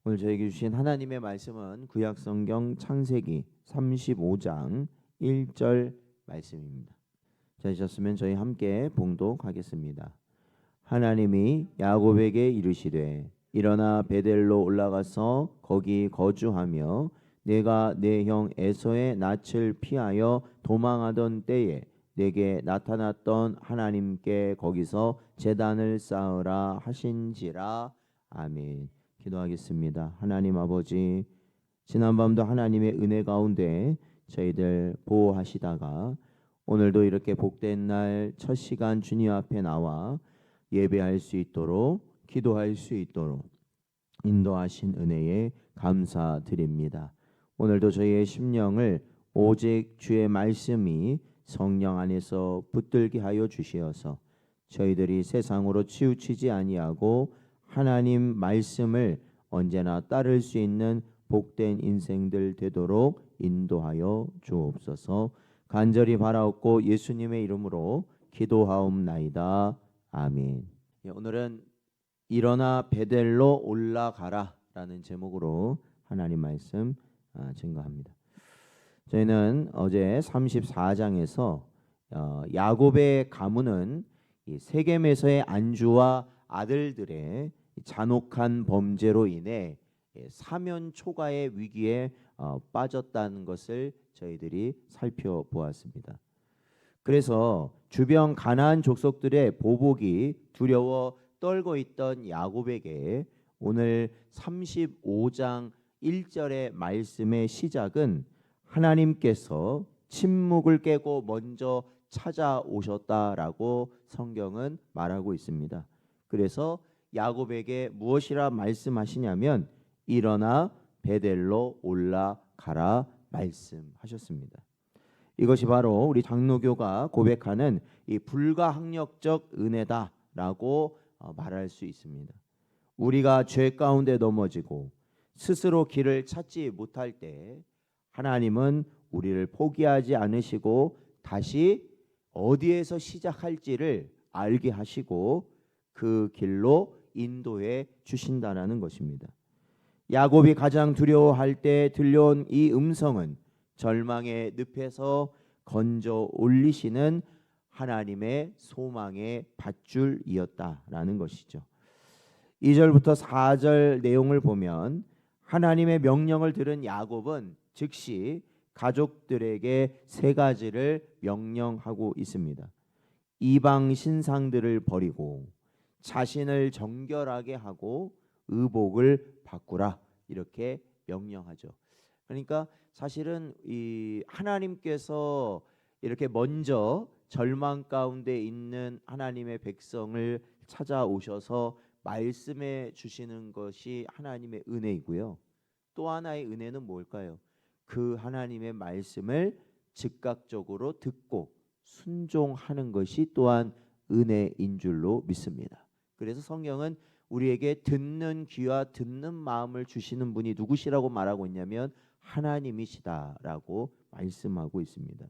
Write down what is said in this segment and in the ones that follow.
오늘 저에게 주신 하나님의 말씀은 구약성경 창세기 35장 1절 말씀입니다. 찾으셨으면 저희 함께 봉독하겠습니다. 하나님이 야곱에게 이르시되 일어나 베델로 올라가서 거기 거주하며 내가 내 형 에서의 낯을 피하여 도망하던 때에 내게 나타났던 하나님께 거기서 제단을 쌓으라 하신지라. 아멘. 기도하겠습니다. 하나님 아버지, 지난밤도 하나님의 은혜 가운데 저희들 보호하시다가 오늘도 이렇게 복된 날 첫 시간 주님 앞에 나와 예배할 수 있도록, 기도할 수 있도록 인도하신 은혜에 감사드립니다. 오늘도 저희의 심령을 오직 주의 말씀이 성령 안에서 붙들게 하여 주시어서 저희들이 세상으로 치우치지 아니하고 하나님 말씀을 언제나 따를 수 있는 복된 인생들 되도록 인도하여 주옵소서. 간절히 바라옵고 예수님의 이름으로 기도하옵나이다. 아멘. 오늘은 일어나 베델로 올라가라 라는 제목으로 하나님 말씀 증거합니다. 저희는 어제 34장에서 야곱의 가문은 이 세겜에서의 안주와 아들들의 잔혹한 범죄로 인해 사면 초가의 위기에 빠졌다는 것을 저희들이 살펴보았습니다. 그래서 주변 가나안 족속들의 보복이 두려워 떨고 있던 야곱에게 오늘 35장 1절의 말씀의 시작은 하나님께서 침묵을 깨고 먼저 찾아오셨다라고 성경은 말하고 있습니다. 그래서 야곱에게 무엇이라 말씀하시냐면 일어나 베델로 올라가라 말씀하셨습니다. 이것이 바로 우리 장로교가 고백하는 이 불가항력적 은혜다라고 말할 수 있습니다. 우리가 죄 가운데 넘어지고 스스로 길을 찾지 못할 때 하나님은 우리를 포기하지 않으시고 다시 어디에서 시작할지를 알게 하시고 그 길로 인도해 주신다라는 것입니다. 야곱이 가장 두려워할 때 들려온 이 음성은 절망의 늪에서 건져 올리시는 하나님의 소망의 밧줄이었다라는 것이죠. 2절부터 4절 내용을 보면 하나님의 명령을 들은 야곱은 즉시 가족들에게 세 가지를 명령하고 있습니다. 이방 신상들을 버리고 자신을 정결하게 하고 의복을 바꾸라, 이렇게 명령하죠. 그러니까 사실은 이 하나님께서 이렇게 먼저 절망 가운데 있는 하나님의 백성을 찾아오셔서 말씀해 주시는 것이 하나님의 은혜이고요. 또 하나의 은혜는 뭘까요? 그 하나님의 말씀을 즉각적으로 듣고 순종하는 것이 또한 은혜인 줄로 믿습니다. 그래서 성경은 우리에게 듣는 귀와 듣는 마음을 주시는 분이 누구시라고 말하고 있냐면 하나님이시다라고 말씀하고 있습니다.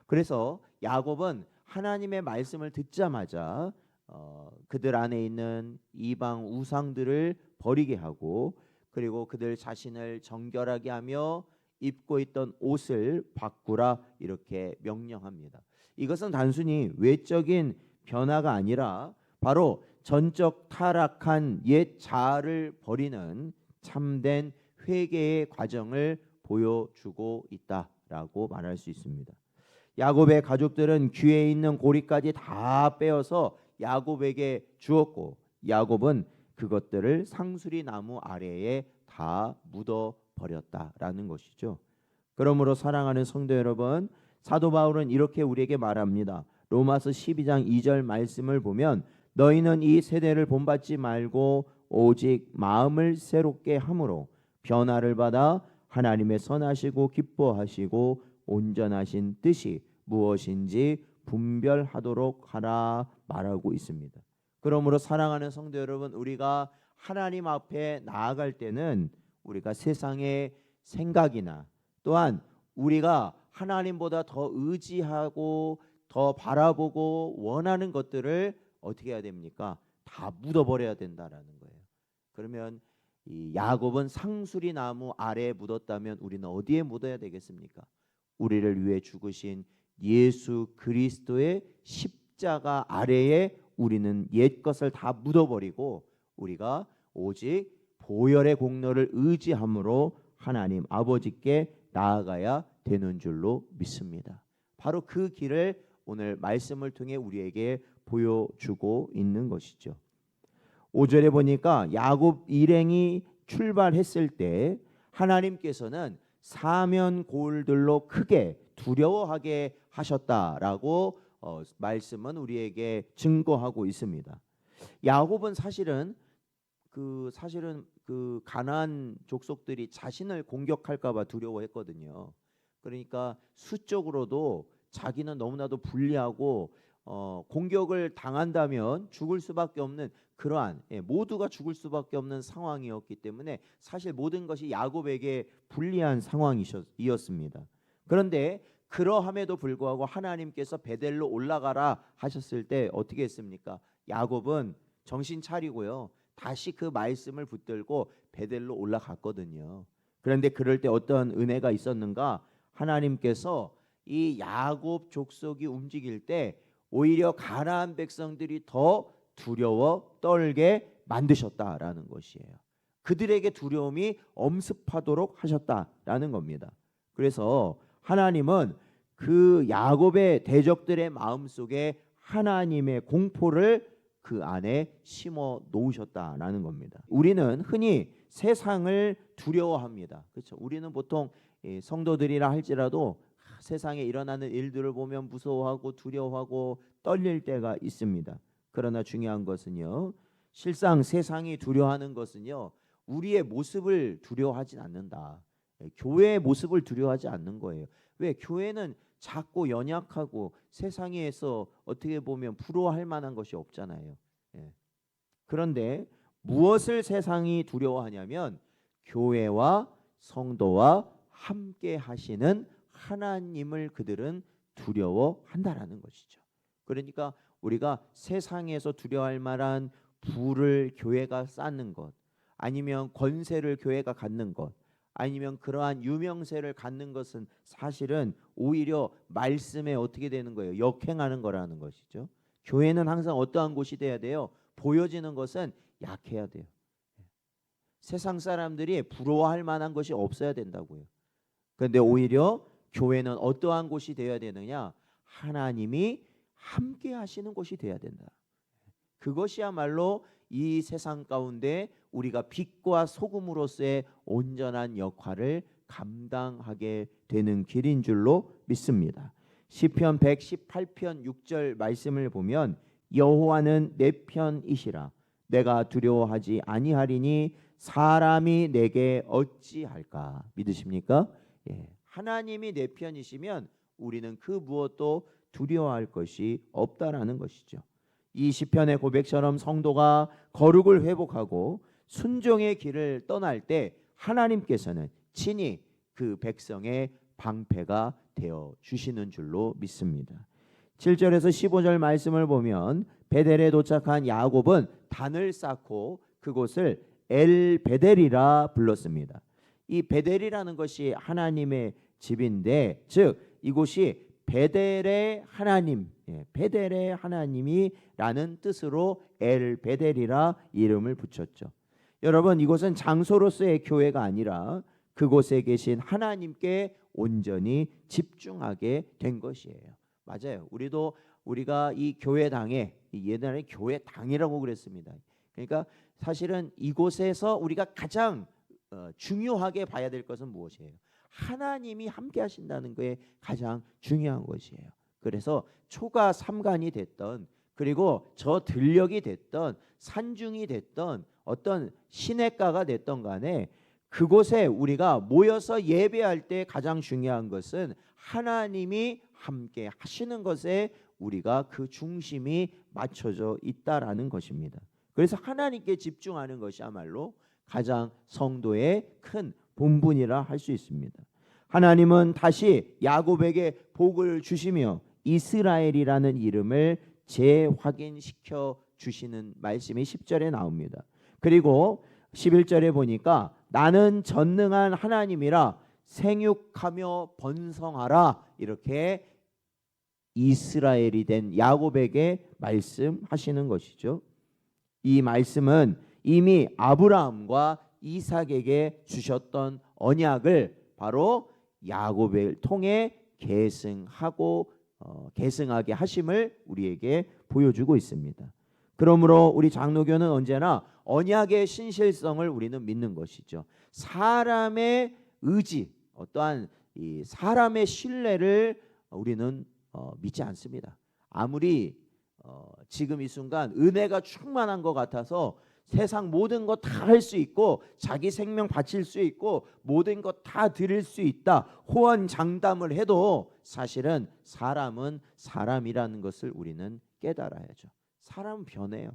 그래서 야곱은 하나님의 말씀을 듣자마자 그들 안에 있는 이방 우상들을 버리게 하고 그리고 그들 자신을 정결하게 하며 입고 있던 옷을 바꾸라, 이렇게 명령합니다. 이것은 단순히 외적인 변화가 아니라 바로 전적 타락한 옛 자아를 버리는 참된 회개의 과정을 보여주고 있다라고 말할 수 있습니다. 야곱의 가족들은 귀에 있는 고리까지 다 빼어서 야곱에게 주었고 야곱은 그것들을 상수리 나무 아래에 다 묻어 버렸다라는 것이죠. 그러므로 사랑하는 성도 여러분, 사도 바울은 이렇게 우리에게 말합니다. 로마서 12장 2절 말씀을 보면 너희는 이 세대를 본받지 말고 오직 마음을 새롭게 함으로 변화를 받아 하나님의 선하시고 기뻐하시고 온전하신 뜻이 무엇인지 분별하도록 하라 말하고 있습니다. 그러므로 사랑하는 성도 여러분, 우리가 하나님 앞에 나아갈 때는 우리가 세상의 생각이나 또한 우리가 하나님보다 더 의지하고 더 바라보고 원하는 것들을 어떻게 해야 됩니까? 다 묻어버려야 된다라는 거예요. 그러면 이 야곱은 상수리 나무 아래에 묻었다면 우리는 어디에 묻어야 되겠습니까? 우리를 위해 죽으신 예수 그리스도의 십자가 아래에 우리는 옛것을 다 묻어버리고 우리가 오직 보혈의 공로를 의지함으로 하나님 아버지께 나아가야 되는 줄로 믿습니다. 바로 그 길을 오늘 말씀을 통해 우리에게 보여주고 있는 것이죠. 5절에 보니까 야곱 일행이 출발했을 때 하나님께서는 사면 고울들로 크게 두려워하게 하셨다라고 말씀은 우리에게 증거하고 있습니다. 야곱은 사실은 그 가나안 족속들이 자신을 공격할까 봐 두려워했거든요. 그러니까 수적으로도 자기는 너무나도 불리하고 공격을 당한다면 죽을 수밖에 없는 그러한 모두가 죽을 수밖에 없는 상황이었기 때문에 사실 모든 것이 야곱에게 불리한 상황이었습니다. 그런데 그러함에도 불구하고 하나님께서 베델로 올라가라 하셨을 때 어떻게 했습니까? 야곱은 정신 차리고요. 다시 그 말씀을 붙들고 베델로 올라갔거든요. 그런데 그럴 때 어떤 은혜가 있었는가? 하나님께서 이 야곱 족속이 움직일 때 오히려 가나안 백성들이 더 두려워 떨게 만드셨다라는 것이에요. 그들에게 두려움이 엄습하도록 하셨다라는 겁니다. 그래서 하나님은 그 야곱의 대적들의 마음속에 하나님의 공포를 그 안에 심어 놓으셨다라는 겁니다. 우리는 흔히 세상을 두려워합니다. 그렇죠? 우리는 보통 성도들이라 할지라도 세상에 일어나는 일들을 보면 무서워하고 두려워하고 떨릴 때가 있습니다. 그러나 중요한 것은요, 실상 세상이 두려워하는 것은요, 우리의 모습을 두려워하진 않는다. 교회의 모습을 두려워하지 않는 거예요. 왜? 교회는 작고 연약하고 세상에서 어떻게 보면 부러워할 만한 것이 없잖아요. 그런데 무엇을 세상이 두려워하냐면 교회와 성도와 함께 하시는 하나님을 그들은 두려워한다라는 것이죠. 그러니까 우리가 세상에서 두려워할 만한 부를 교회가 쌓는 것, 아니면 권세를 교회가 갖는 것, 아니면 그러한 유명세를 갖는 것은 사실은 오히려 말씀에 어떻게 되는 거예요? 역행하는 거라는 것이죠. 교회는 항상 어떠한 곳이 돼야 돼요? 보여지는 것은 약해야 돼요. 세상 사람들이 부러워할 만한 것이 없어야 된다고요. 그런데 오히려 교회는 어떠한 곳이 되어야 되느냐? 하나님이 함께 하시는 곳이 되어야 된다. 그것이야말로 이 세상 가운데 우리가 빛과 소금으로서의 온전한 역할을 감당하게 되는 길인 줄로 믿습니다. 시편 118편 6절 말씀을 보면 여호와는 내 편이시라 내가 두려워하지 아니하리니 사람이 내게 어찌할까. 믿으십니까? 하나님이 내 편이시면 우리는 그 무엇도 두려워할 것이 없다라는 것이죠. 이 시편의 고백처럼 성도가 거룩을 회복하고 순종의 길을 떠날 때 하나님께서는 친히 그 백성의 방패가 되어 주시는 줄로 믿습니다. 7절에서 15절 말씀을 보면 베델에 도착한 야곱은 단을 쌓고 그곳을 엘 베델이라 불렀습니다. 이 베델이라는 것이 하나님의 집인데, 즉 이곳이 베델의 하나님, 베델의 하나님이라는 뜻으로 엘 베델이라 이름을 붙였죠. 여러분, 이곳은 장소로서의 교회가 아니라 그곳에 계신 하나님께 온전히 집중하게 된 것이에요. 맞아요. 우리가 이 교회당에, 옛날에 교회당이라고 그랬습니다. 그러니까 사실은 이곳에서 우리가 가장 중요하게 봐야 될 것은 무엇이에요? 하나님이 함께 하신다는 것에 가장 중요한 것이에요. 그래서 초가 삼간이 됐던, 그리고 저 들녘이 됐던, 산중이 됐던, 어떤 시냇가가 됐던 간에 그곳에 우리가 모여서 예배할 때 가장 중요한 것은 하나님이 함께 하시는 것에 우리가 그 중심이 맞춰져 있다라는 것입니다. 그래서 하나님께 집중하는 것이야말로 가장 성도의 큰 본분이라 할 수 있습니다. 하나님은 다시 야곱에게 복을 주시며 이스라엘이라는 이름을 재확인시켜 주시는 말씀이 10절에 나옵니다. 그리고 11절에 보니까 나는 전능한 하나님이라 생육하며 번성하라 이렇게 이스라엘이 된 야곱에게 말씀하시는 것이죠. 이 말씀은 이미 아브라함과 이삭에게 주셨던 언약을 바로 야곱을 통해 계승하게 하심을 우리에게 보여주고 있습니다. 그러므로 우리 장로교는 언제나 언약의 신실성을 우리는 믿는 것이죠. 사람의 의지, 어떠한 이 사람의 신뢰를 우리는 믿지 않습니다. 아무리 지금 이 순간 은혜가 충만한 것 같아서 세상 모든 것 다 할 수 있고 자기 생명 바칠 수 있고 모든 것 다 드릴 수 있다 호언장담을 해도 사실은 사람은 사람이라는 것을 우리는 깨달아야죠. 사람은 변해요.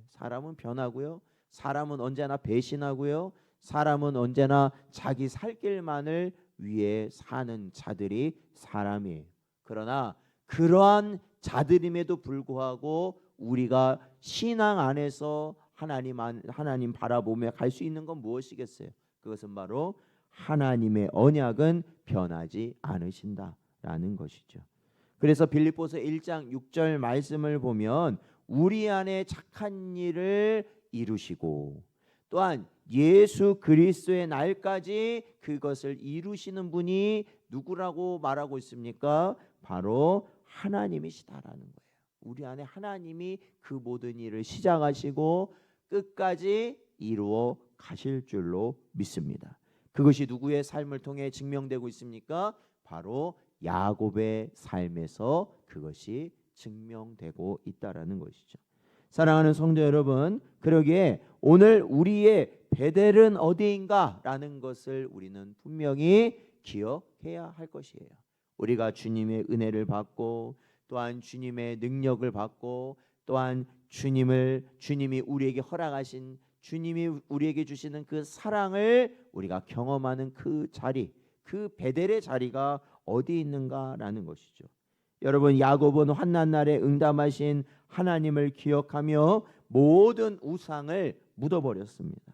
사람은 변하고요. 사람은 언제나 배신하고요. 사람은 언제나 자기 살 길만을 위해 사는 자들이 사람이에요. 그러나 그러한 자들임에도 불구하고 우리가 신앙 안에서 하나님 바라보며 갈 수 있는 건 무엇이겠어요? 그것은 바로 하나님의 언약은 변하지 않으신다라는 것이죠. 그래서 빌립보서 1장 6절 말씀을 보면 우리 안에 착한 일을 이루시고 또한 예수 그리스도의 날까지 그것을 이루시는 분이 누구라고 말하고 있습니까? 바로 하나님이시다라는 거예요. 우리 안에 하나님이 그 모든 일을 시작하시고 끝까지 이루어 가실 줄로 믿습니다. 그것이 누구의 삶을 통해 증명되고 있습니까? 바로 야곱의 삶에서 그것이 증명되고 있다라는 것이죠. 사랑하는 성도 여러분, 그러기에 오늘 우리의 베델은 어디인가라는 것을 우리는 분명히 기억해야 할 것이에요. 우리가 주님의 은혜를 받고 또한 주님의 능력을 받고 또한 주님이 우리에게 허락하신 주님이 우리에게 주시는 그 사랑을 우리가 경험하는 그 자리, 그 베델의 자리가 어디 있는가라는 것이죠. 여러분, 야곱은 환난 날에 응답하신 하나님을 기억하며 모든 우상을 묻어버렸습니다.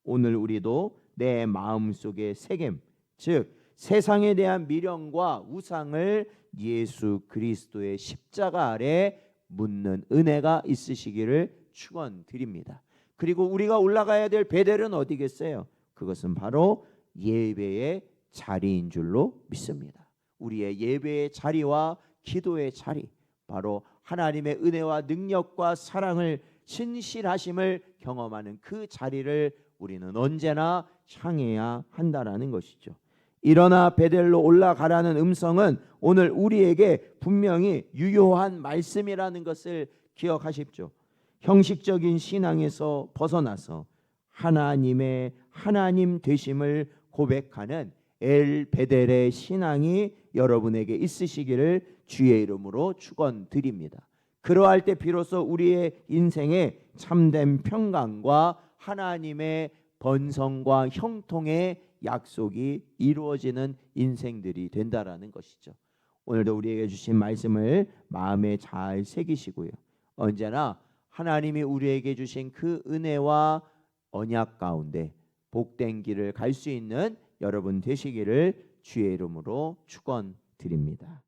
오늘 우리도 내 마음속에 새김, 즉 세상에 대한 미련과 우상을 예수 그리스도의 십자가 아래 묻는 은혜가 있으시기를 축원드립니다. 그리고 우리가 올라가야 될 베델은 어디겠어요? 그것은 바로 예배의 자리인 줄로 믿습니다. 우리의 예배의 자리와 기도의 자리, 바로 하나님의 은혜와 능력과 사랑을 신실하심을 경험하는 그 자리를 우리는 언제나 향해야 한다라는 것이죠. 일어나 베델로 올라가라는 음성은 오늘 우리에게 분명히 유효한 말씀이라는 것을 기억하십시오. 형식적인 신앙에서 벗어나서 하나님의 하나님 되심을 고백하는 엘 베델의 신앙이 여러분에게 있으시기를 주의 이름으로 축원드립니다. 그러할 때 비로소 우리의 인생에 참된 평강과 하나님의 번성과 형통의 약속이 이루어지는 인생들이 된다라는 것이죠. 오늘도 우리에게 주신 말씀을 마음에 잘 새기시고요. 언제나 하나님이 우리에게 주신 그 은혜와 언약 가운데 복된 길을 갈 수 있는 여러분 되시기를 주의 이름으로 축원드립니다.